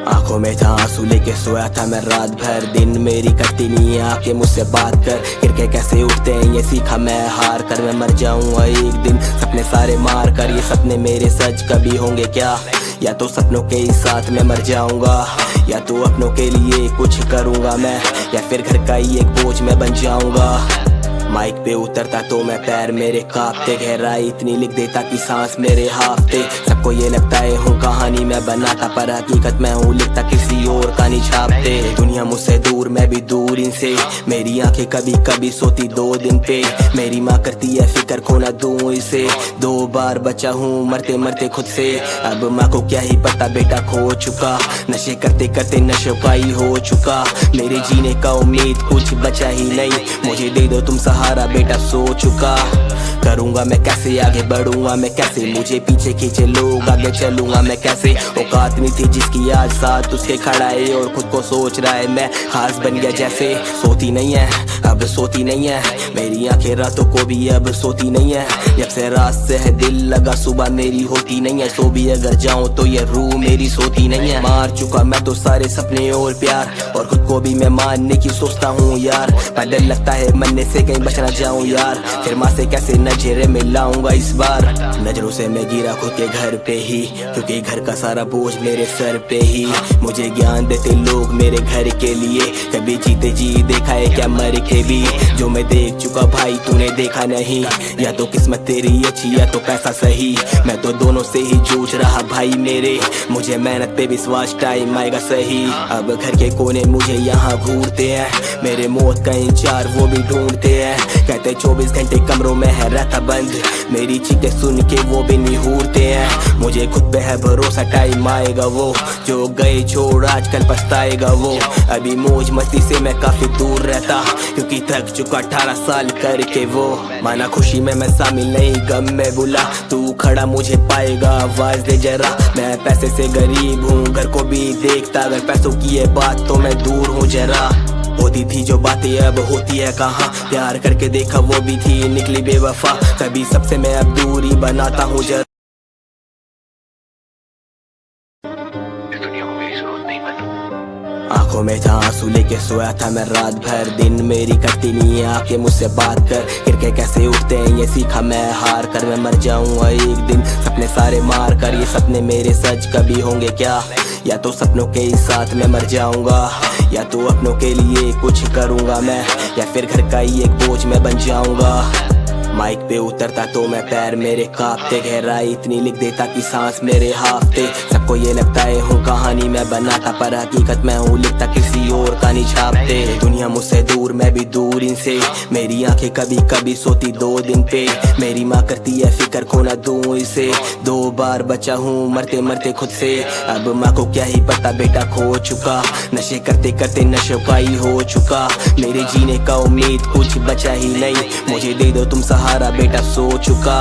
आंखों में था आंसू लेके सोया था मैं रात भर, दिन मेरी कटती नहीं है आके मुझसे बात कर। गिर के कैसे उठते हैं ये सीखा मैं हार कर, मैं मर जाऊंगा एक दिन सपने सारे मार कर। ये सपने मेरे सच कभी होंगे क्या, या तो सपनों के ही साथ में मर जाऊंगा, या तो अपनों के लिए कुछ करूंगा मैं, या फिर घर का ही एक बोझ मैं बन जाऊंगा। माइक पे उतरता तो मैं पैर मेरे कांपते, गहराई इतनी लिख देता कि सांस मेरे हाफते। सबको ये लगता है हूँ कहानी मैं बनाता, पर हकीकत मैं हूँ लिखता किसी और का नहीं छापते। दुनिया मुझसे दूर मैं भी दूर इनसे, मेरी आंखें कभी कभी सोती 2 दिन पे। मेरी माँ करती है फिक्र खो ना दूं इसे, 2 बार बचा हूँ मरते मरते खुद से। अब माँ को क्या ही पता बेटा खो चुका, नशे करते करते नशोपाई हो चुका। मेरे जीने का उम्मीद कुछ बचा ही नहीं, मुझे दे दो तुम सहारा बेटा सो चुका। करूंगा मैं कैसे आगे बढ़ूंगा मैं कैसे, मुझे पीछे खींचे लोग आगे चलूंगा मैं कैसे। औकात नहीं थी जिसकी आज साथ उसके खड़ा है, और खुद को सोच रहा है मैं खास बन गया जैसे। सोती नहीं है अब सोती नहीं है मेरी आंखें, रातों को भी अब सोती नहीं है। जब से रात से है दिल लगा सुबह मेरी होती नहीं है, सो भी अगर जाऊं तो ये रूह मेरी सोती नहीं है। मार चुका मैं तो सारे सपने और प्यार, और खुद को भी मैं मानने की सोचता हूँ यार। पर डर लगता है मरने से कहीं बच ना जाऊं यार, फिर माँ से कैसे नजरे मिलाऊंगा इस बार। नजरों से मैं गिरा खुद के घर पे ही, क्योंकि घर का सारा बोझ मेरे सर पे ही। मुझे ज्ञान देते लोग मेरे घर के लिए, कभी जीते जी देखा है क्या मर के भी। जो मैं देख चुका भाई तूने देखा नहीं, या तो किस्मत तेरी अच्छी या तो पैसा सही। मैं तो दोनों से ही जूझ रहा भाई मेरे, मुझे मेहनत पे विश्वास टाइम आएगा सही। अब घर के कोने मुझे यहाँ घूरते हैं, मेरे मौत का इंतजार वो भी ढूंढते हैं। कहते 24 घंटे कमरों में है रहता बंद, मेरी चीखें सुन के वो भी निहूरते हैं। मुझे खुद पे है भरोसा टाइम आएगा वो, जो गए छोड़ आजकल पछताएगा वो। अभी मौज मस्ती से मैं काफी दूर रहता, क्योंकि थक चुका 18 साल करके वो। माना खुशी में मैं शामिल नहीं गम में बुला, तू खड़ा मुझे पाएगा आवाज दे जरा। मैं पैसे से गरीब हूँ घर को भी देखता, अगर पैसों की है बात तो मैं दूर हूँ जरा। होती थी जो बातें अब होती है कहाँ, प्यार करके देखा वो भी थी निकली बेवफा। कभी सबसे मैं अब दूरी बनाता हूँ जरा। आंखों में था आंसू लेके सोया था मैं रात भर, दिन मेरी कटती नहीं है आके मुझसे बात कर। गिर के कैसे उठते हैं ये सीखा मैं हार कर, मैं मर जाऊंगा एक दिन सपने सारे मार कर। ये सपने मेरे सच कभी होंगे क्या, या तो सपनों के ही साथ में मर जाऊंगा, या तो अपनों के लिए कुछ करूंगा मैं, या फिर घर का ही एक बोझ मैं बन जाऊंगा। माइक पे उतरता तो मैं पैर मेरे कांपते, गहराई इतनी लिख देता कि सांस मेरे हाफते। सबको ये लगता है हूँ कहानी मैं बनाता, पर हकीकत मैं हूँ लिखता किसी और का नहीं छापते। दुनिया मुझसे दूर मैं भी दूर इनसे, मेरी आंखें कभी कभी सोती 2 दिन पे। मेरी माँ करती है फिक्र खो ना दूं इसे, 2 बार बचा हूँ मरते मरते खुद से। अब माँ को क्या ही पता बेटा खो चुका, नशे करते करते नशोपाई हो चुका। मेरे जीने का उम्मीद कुछ बचा ही नहीं, मुझे दे दो तुम सहारा बेटा सो चुका।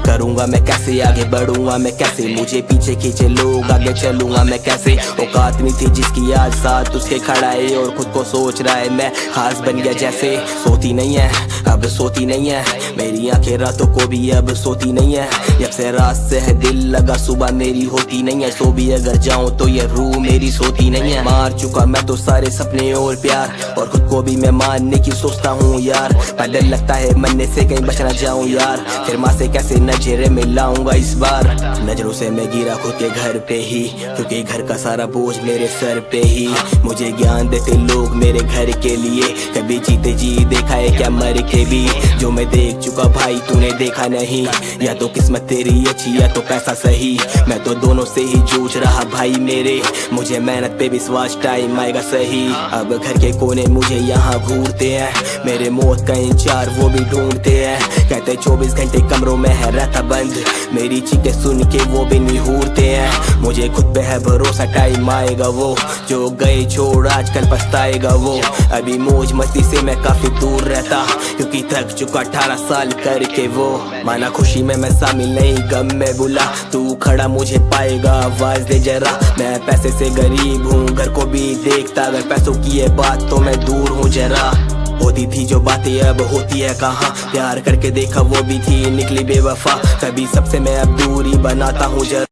करूंगा मैं कैसे आगे बढ़ूंगा मैं कैसे, मुझे पीछे खींचे लोग आगे चलूंगा मैं कैसे। औकात नहीं थी जिसकी आज साथ उसके खड़ा है, और खुद को सोच रहा है मैं खास बन गया जैसे। सोती नहीं है अब सोती नहीं है मेरी आंखें, रातों को भी अब सोती नहीं है। जब से रात से है दिल लगा सुबह मेरी होती नहीं है, सो भी अगर जाऊं तो ये रूह मेरी सोती नहीं है। मार चुका मैं तो सारे सपने और प्यार, और खुद को भी मैं मानने की सोचता हूँ यार। पर डर लगता है मरने से कहीं बच ना जाऊं यार, फिर माँ से कैसे नजरे मिलाऊंगा इस बार। नजरों से मैं गिरा खुद के घर पे ही, क्योंकि घर का सारा बोझ मेरे सर पे ही। मुझे ज्ञान देते लोग मेरे घर के लिए, कभी जीते जी देखा है क्या मर के भी। जो मैं देख चुका भाई तूने देखा नहीं, या तो किस्मत तेरी अच्छी या तो पैसा सही। मैं तो दोनों से ही जूझ रहा भाई मेरे, मुझे मेहनत पे विश्वास टाइम आएगा सही। अब घर के कोने मुझे यहाँ घूरते हैं, मेरे मौत का इंतजार वो भी ढूंढते हैं। कहते 24 घंटे कमरों में है रहता बंद, मेरी चीखें सुन के वो भी निहूरते हैं। मुझे खुद पे है भरोसा टाइम आएगा वो, जो गए छोड़ आजकल पछताएगा वो। अभी मौज मस्ती से मैं काफी दूर रहता, क्योंकि थक चुका 18 साल करके वो। माना खुशी में मैं शामिल नहीं गम में बुला, तू खड़ा मुझे पाएगा आवाज दे जरा। मैं पैसे से गरीब हूँ घर को भी देखता, अगर पैसों की है बात तो मैं दूर हूँ जरा। होती थी जो बातें अब होती है कहाँ, प्यार करके देखा वो भी थी निकली बेवफा। कभी सबसे मैं अब दूरी बनाता हूँ जरा।